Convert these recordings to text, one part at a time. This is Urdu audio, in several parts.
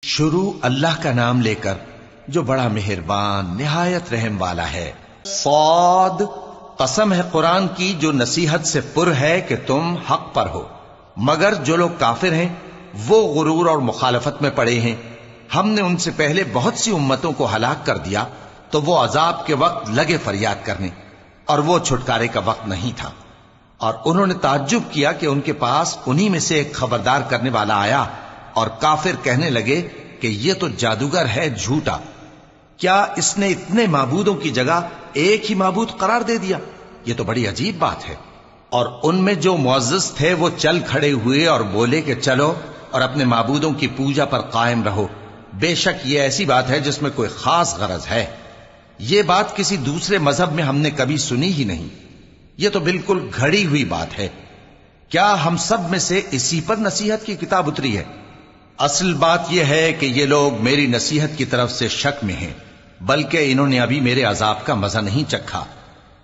شروع اللہ کا نام لے کر جو بڑا مہربان نہایت رحم والا ہے۔ صاد، قسم ہے قرآن کی جو نصیحت سے پر ہے کہ تم حق پر ہو، مگر جو لوگ کافر ہیں وہ غرور اور مخالفت میں پڑے ہیں۔ ہم نے ان سے پہلے بہت سی امتوں کو ہلاک کر دیا تو وہ عذاب کے وقت لگے فریاد کرنے، اور وہ چھٹکارے کا وقت نہیں تھا۔ اور انہوں نے تعجب کیا کہ ان کے پاس انہی میں سے ایک خبردار کرنے والا آیا، اور کافر کہنے لگے کہ یہ تو جادوگر ہے جھوٹا، کیا اس نے اتنے معبودوں کی جگہ ایک ہی معبود قرار دے دیا؟ یہ تو بڑی عجیب بات ہے۔ اور ان میں جو معزز تھے وہ چل کھڑے ہوئے اور بولے کہ چلو اور اپنے معبودوں کی پوجا پر قائم رہو، بے شک یہ ایسی بات ہے جس میں کوئی خاص غرض ہے۔ یہ بات کسی دوسرے مذہب میں ہم نے کبھی سنی ہی نہیں، یہ تو بالکل گھڑی ہوئی بات ہے۔ کیا ہم سب میں سے اسی پر نصیحت کی کتاب اتری ہے؟ اصل بات یہ ہے کہ یہ لوگ میری نصیحت کی طرف سے شک میں ہیں، بلکہ انہوں نے ابھی میرے عذاب کا مزہ نہیں چکھا۔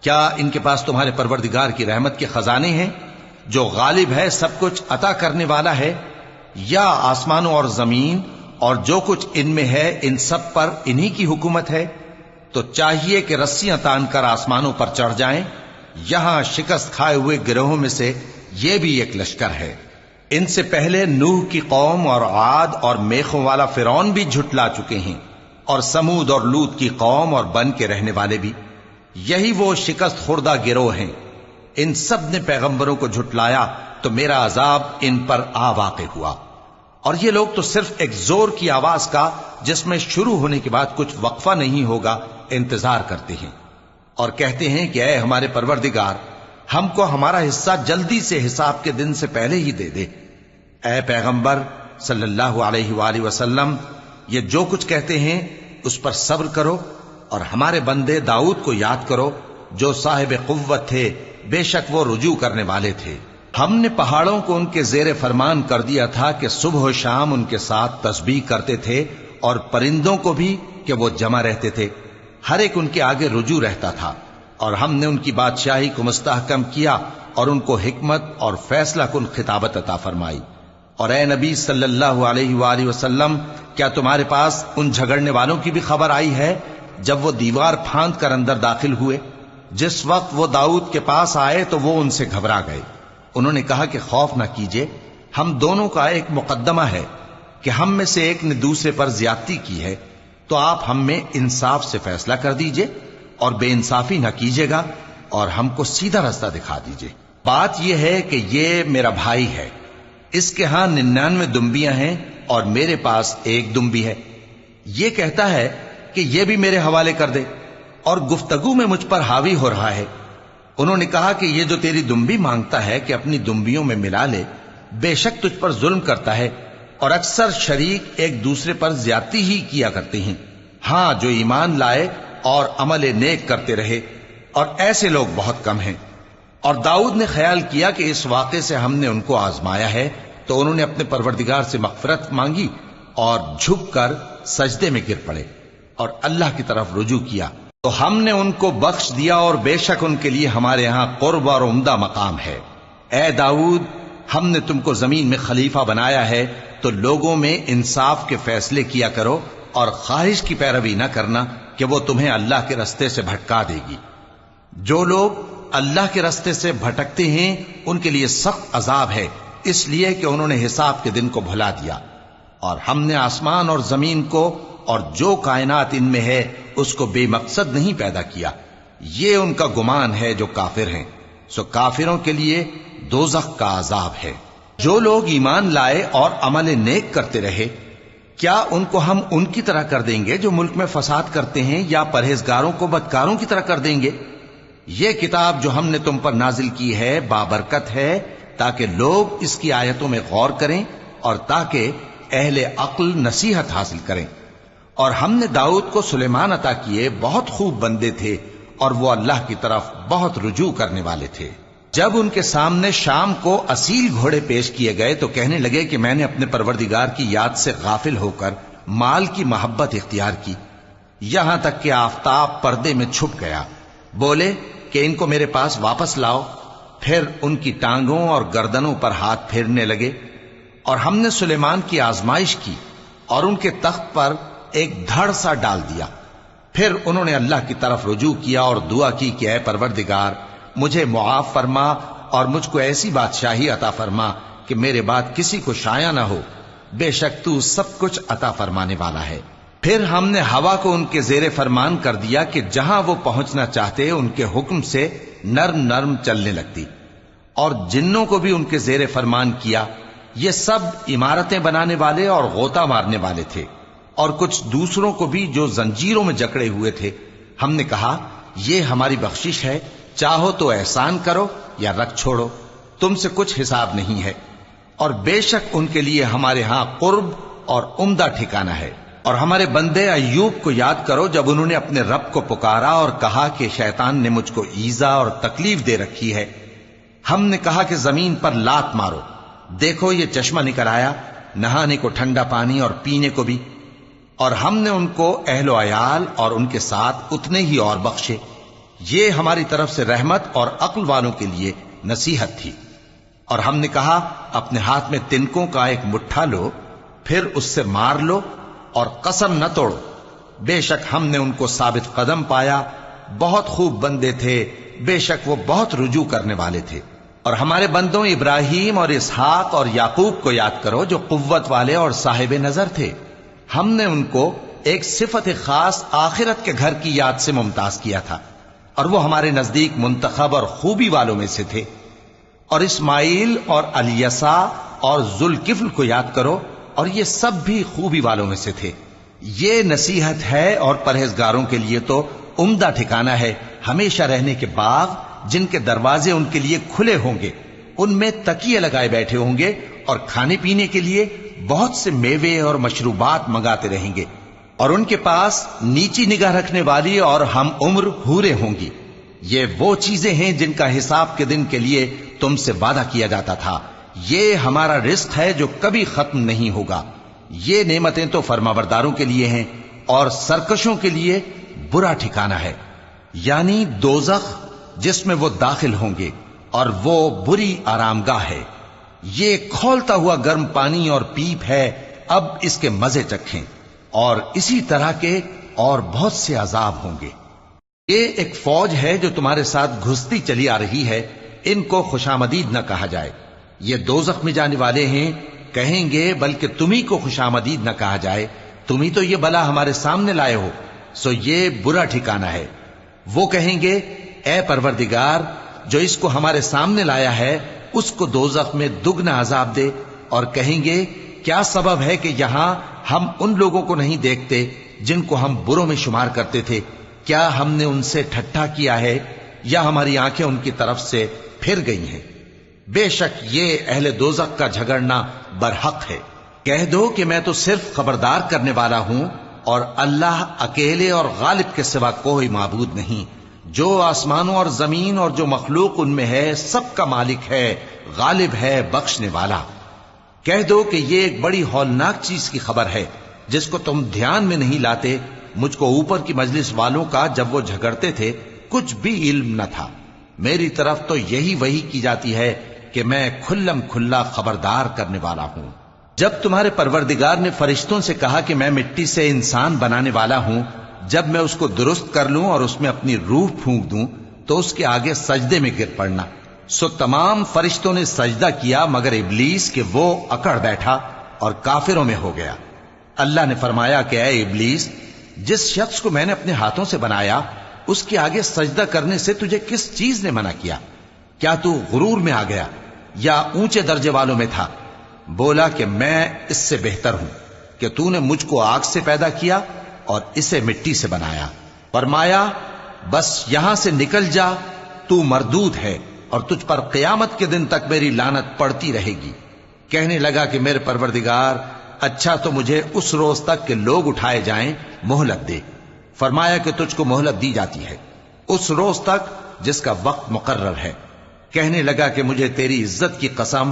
کیا ان کے پاس تمہارے پروردگار کی رحمت کے خزانے ہیں جو غالب ہے، سب کچھ عطا کرنے والا ہے؟ یا آسمانوں اور زمین اور جو کچھ ان میں ہے ان سب پر انہی کی حکومت ہے؟ تو چاہیے کہ رسیاں تان کر آسمانوں پر چڑھ جائیں۔ یہاں شکست کھائے ہوئے گروہوں میں سے یہ بھی ایک لشکر ہے۔ ان سے پہلے نوح کی قوم اور عاد اور میخوں والا فرعون بھی جھٹلا چکے ہیں، اور سمود اور لوط کی قوم اور بن کے رہنے والے بھی، یہی وہ شکست خوردہ گروہ ہیں۔ ان سب نے پیغمبروں کو جھٹلایا تو میرا عذاب ان پر آ واقع ہوا، اور یہ لوگ تو صرف ایک زور کی آواز کا جس میں شروع ہونے کے بعد کچھ وقفہ نہیں ہوگا انتظار کرتے ہیں، اور کہتے ہیں کہ اے ہمارے پروردگار، ہم کو ہمارا حصہ جلدی سے حساب کے دن سے پہلے ہی دے دے۔ اے پیغمبر صلی اللہ علیہ وآلہ وسلم، یہ جو کچھ کہتے ہیں اس پر صبر کرو، اور ہمارے بندے داؤد کو یاد کرو جو صاحب قوت تھے، بے شک وہ رجوع کرنے والے تھے۔ ہم نے پہاڑوں کو ان کے زیر فرمان کر دیا تھا کہ صبح و شام ان کے ساتھ تسبیح کرتے تھے، اور پرندوں کو بھی کہ وہ جمع رہتے تھے، ہر ایک ان کے آگے رجوع رہتا تھا۔ اور ہم نے ان کی بادشاہی کو مستحکم کیا اور ان کو حکمت اور فیصلہ کن خطابت عطا فرمائی۔ اور اے نبی صلی اللہ علیہ وآلہ وسلم، کیا تمہارے پاس ان جھگڑنے والوں کی بھی خبر آئی ہے جب وہ دیوار پھاند کر اندر داخل ہوئے؟ جس وقت وہ داؤد کے پاس آئے تو وہ ان سے گھبرا گئے۔ انہوں نے کہا کہ خوف نہ کیجیے، ہم دونوں کا ایک مقدمہ ہے کہ ہم میں سے ایک نے دوسرے پر زیادتی کی ہے، تو آپ ہم میں انصاف سے فیصلہ کر دیجئے اور بے انصافی نہ کیجیے گا، اور ہم کو سیدھا رستہ دکھا دیجئے۔ بات یہ ہے کہ یہ میرا بھائی ہے، اس کے ہاں 99 دمبیاں ہیں اور میرے پاس ایک دمبی ہے۔ یہ کہتا ہے کہ یہ بھی میرے حوالے کر دے، اور گفتگو میں مجھ پر حاوی ہو رہا ہے۔ انہوں نے کہا کہ یہ جو تیری دمبی مانگتا ہے کہ اپنی دمبیوں میں ملا لے، بے شک تجھ پر ظلم کرتا ہے، اور اکثر شریک ایک دوسرے پر زیادتی ہی کیا کرتے ہیں۔ ہاں، جو ایمان لائے اور عمل نیک کرتے رہے، اور ایسے لوگ بہت کم ہیں۔ اور داؤد نے خیال کیا کہ اس واقعے سے ہم نے ان کو آزمایا ہے، تو انہوں نے اپنے پروردگار سے مغفرت مانگی اور جھک کر سجدے میں گر پڑے اور اللہ کی طرف رجوع کیا، تو ہم نے ان کو بخش دیا، اور بے شک ان کے لیے ہمارے ہاں قرب اور عمدہ مقام ہے۔ اے داؤد، ہم نے تم کو زمین میں خلیفہ بنایا ہے، تو لوگوں میں انصاف کے فیصلے کیا کرو، اور خواہش کی پیروی نہ کرنا کہ وہ تمہیں اللہ کے رستے سے بھٹکا دے گی۔ جو لوگ اللہ کے رستے سے بھٹکتے ہیں ان کے لیے سخت عذاب ہے، اس لیے کہ انہوں نے حساب کے دن کو بھلا دیا۔ اور ہم نے آسمان اور زمین کو اور جو کائنات ان میں ہے اس کو بے مقصد نہیں پیدا کیا، یہ ان کا گمان ہے جو کافر ہیں، سو کافروں کے لیے دوزخ کا عذاب ہے۔ جو لوگ ایمان لائے اور عمل نیک کرتے رہے، کیا ان کو ہم ان کی طرح کر دیں گے جو ملک میں فساد کرتے ہیں، یا پرہیزگاروں کو بدکاروں کی طرح کر دیں گے؟ یہ کتاب جو ہم نے تم پر نازل کی ہے بابرکت ہے، تاکہ لوگ اس کی آیتوں میں غور کریں اور تاکہ اہل عقل نصیحت حاصل کریں۔ اور ہم نے داؤد کو سلیمان عطا کیے، بہت خوب بندے تھے، اور وہ اللہ کی طرف بہت رجوع کرنے والے تھے۔ جب ان کے سامنے شام کو اصیل گھوڑے پیش کیے گئے تو کہنے لگے کہ میں نے اپنے پروردگار کی یاد سے غافل ہو کر مال کی محبت اختیار کی، یہاں تک کہ آفتاب پردے میں چھپ گیا۔ بولے کہ ان کو میرے پاس واپس لاؤ۔ پھر ان کی ٹانگوں اور گردنوں پر ہاتھ پھیرنے لگے۔ اور ہم نے سلیمان کی آزمائش کی، اور ان کے تخت پر ایک دھڑ سا ڈال دیا۔ پھر انہوں نے اللہ کی طرف رجوع کیا اور دعا کی کہ اے پروردگار مجھے معاف فرما اور مجھ کو ایسی بادشاہی عطا فرما کہ میرے بعد کسی کو شایع نہ ہو، بے شک تو سب کچھ عطا فرمانے والا ہے۔ پھر ہم نے ہوا کو ان کے زیر فرمان کر دیا کہ جہاں وہ پہنچنا چاہتے ان کے حکم سے نرم نرم چلنے لگتی، اور جنوں کو بھی ان کے زیر فرمان کیا۔ یہ سب عمارتیں بنانے والے اور غوطہ مارنے والے تھے، اور کچھ دوسروں کو بھی جو زنجیروں میں جکڑے ہوئے تھے۔ ہم نے کہا یہ ہماری بخشش ہے، چاہو تو احسان کرو یا رکھ چھوڑو، تم سے کچھ حساب نہیں ہے، اور بے شک ان کے لیے ہمارے ہاں قرب اور عمدہ ٹھکانہ ہے۔ اور ہمارے بندے ایوب کو یاد کرو جب انہوں نے اپنے رب کو پکارا اور کہا کہ شیطان نے مجھ کو ایذا اور تکلیف دے رکھی ہے۔ ہم نے کہا کہ زمین پر لات مارو، دیکھو یہ چشمہ نکل آیا، نہانے کو ٹھنڈا پانی اور پینے کو بھی، اور ہم نے ان کو اہل و عیال اور ان کے ساتھ اتنے ہی اور بخشے۔ یہ ہماری طرف سے رحمت اور عقل والوں کے لیے نصیحت تھی۔ اور ہم نے کہا اپنے ہاتھ میں تنکوں کا ایک مٹھا لو، پھر اس سے مار لو اور قسم نہ توڑو، بے شک ہم نے ان کو ثابت قدم پایا، بہت خوب بندے تھے، بے شک وہ بہت رجوع کرنے والے تھے۔ اور ہمارے بندوں ابراہیم اور اسحاق اور یعقوب کو یاد کرو جو قوت والے اور صاحب نظر تھے۔ ہم نے ان کو ایک صفت خاص آخرت کے گھر کی یاد سے ممتاز کیا تھا، اور وہ ہمارے نزدیک منتخب اور خوبی والوں میں سے تھے۔ اور اسماعیل اور الیسع اور ذوالکفل کو یاد کرو، اور یہ سب بھی خوبی والوں میں سے تھے۔ یہ نصیحت ہے اور پرہیزگاروں کے لیے تو عمدہ ٹھکانہ ہے، ہمیشہ رہنے کے باغ جن کے دروازے ان کے لیے کھلے ہوں گے، ان میں تکیے لگائے بیٹھے ہوں گے، اور کھانے پینے کے لیے بہت سے میوے اور مشروبات منگاتے رہیں گے، اور ان کے پاس نیچی نگاہ رکھنے والی اور ہم عمر حوریں ہوں گی۔ یہ وہ چیزیں ہیں جن کا حساب کے دن کے لیے تم سے وعدہ کیا جاتا تھا، یہ ہمارا رزق ہے جو کبھی ختم نہیں ہوگا۔ یہ نعمتیں تو فرمانبرداروں کے لیے ہیں، اور سرکشوں کے لیے برا ٹھکانہ ہے، یعنی دوزخ جس میں وہ داخل ہوں گے، اور وہ بری آرامگاہ ہے۔ یہ کھولتا ہوا گرم پانی اور پیپ ہے، اب اس کے مزے چکھیں، اور اسی طرح کے اور بہت سے عذاب ہوں گے۔ یہ ایک فوج ہے جو تمہارے ساتھ گھستی چلی آ رہی ہے، ان کو خوشامدید نہ کہا جائے۔ یہ دوزخ میں جانے والے ہیں، کہیں گے بلکہ تمہیں کو خوشامدید نہ کہا جائے، تمہیں تو یہ بلا ہمارے سامنے لائے ہو، سو یہ برا ٹھکانہ ہے۔ وہ کہیں گے اے پروردگار جو اس کو ہمارے سامنے لایا ہے اس کو دوزخ میں دگنا عذاب دے، اور کہیں گے کیا سبب ہے کہ یہاں ہم ان لوگوں کو نہیں دیکھتے جن کو ہم بروں میں شمار کرتے تھے؟ کیا ہم نے ان سے ٹھٹھا کیا ہے، یا ہماری آنکھیں ان کی طرف سے پھر گئی ہیں؟ بے شک یہ اہل دوزخ کا جھگڑنا برحق ہے۔ کہہ دو کہ میں تو صرف خبردار کرنے والا ہوں، اور اللہ اکیلے اور غالب کے سوا کوئی معبود نہیں۔ جو آسمانوں اور زمین اور جو مخلوق ان میں ہے سب کا مالک ہے، غالب ہے، بخشنے والا۔ کہہ دو کہ یہ ایک بڑی ہولناک چیز کی خبر ہے جس کو تم دھیان میں نہیں لاتے۔ مجھ کو اوپر کی مجلس والوں کا جب وہ جھگڑتے تھے کچھ بھی علم نہ تھا، میری طرف تو یہی وحی کی جاتی ہے کہ میں کھلم کھلا خبردار کرنے والا ہوں۔ جب تمہارے پروردگار نے فرشتوں سے کہا کہ میں مٹی سے انسان بنانے والا ہوں، جب میں اس کو درست کر لوں اور اس میں اپنی روح پھونک دوں تو اس کے آگے سجدے میں گر پڑنا، سو تمام فرشتوں نے سجدہ کیا مگر ابلیس کہ وہ اکڑ بیٹھا اور کافروں میں ہو گیا۔ اللہ نے فرمایا کہ اے ابلیس، جس شخص کو میں نے اپنے ہاتھوں سے بنایا اس کے آگے سجدہ کرنے سے تجھے کس چیز نے منع کیا؟ کیا تو غرور میں آ گیا یا اونچے درجے والوں میں تھا؟ بولا کہ میں اس سے بہتر ہوں کہ تو نے مجھ کو آگ سے پیدا کیا اور اسے مٹی سے بنایا۔ فرمایا بس یہاں سے نکل جا، تو مردود ہے اور تجھ پر قیامت کے دن تک میری لعنت پڑتی رہے گی۔ کہنے لگا کہ میرے پروردگار، اچھا تو مجھے اس روز تک کہ لوگ اٹھائے جائیں مہلت دے۔ فرمایا کہ تجھ کو مہلت دی جاتی ہے اس روز تک جس کا وقت مقرر ہے۔ کہنے لگا کہ مجھے تیری عزت کی قسم،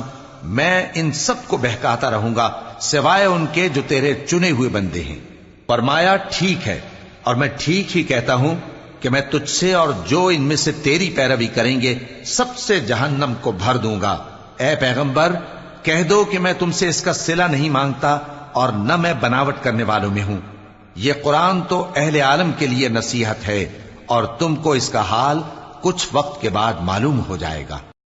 میں ان سب کو بہکاتا رہوں گا سوائے ان کے جو تیرے چنے ہوئے بندے ہیں۔ فرمایا ٹھیک ہے، اور میں ٹھیک ہی کہتا ہوں کہ میں تجھ سے اور جو ان میں سے تیری پیروی کریں گے سب سے جہنم کو بھر دوں گا۔ اے پیغمبر، کہہ دو کہ میں تم سے اس کا صلہ نہیں مانگتا اور نہ میں بناوٹ کرنے والوں میں ہوں۔ یہ قرآن تو اہل عالم کے لیے نصیحت ہے، اور تم کو اس کا حال کچھ وقت کے بعد معلوم ہو جائے گا۔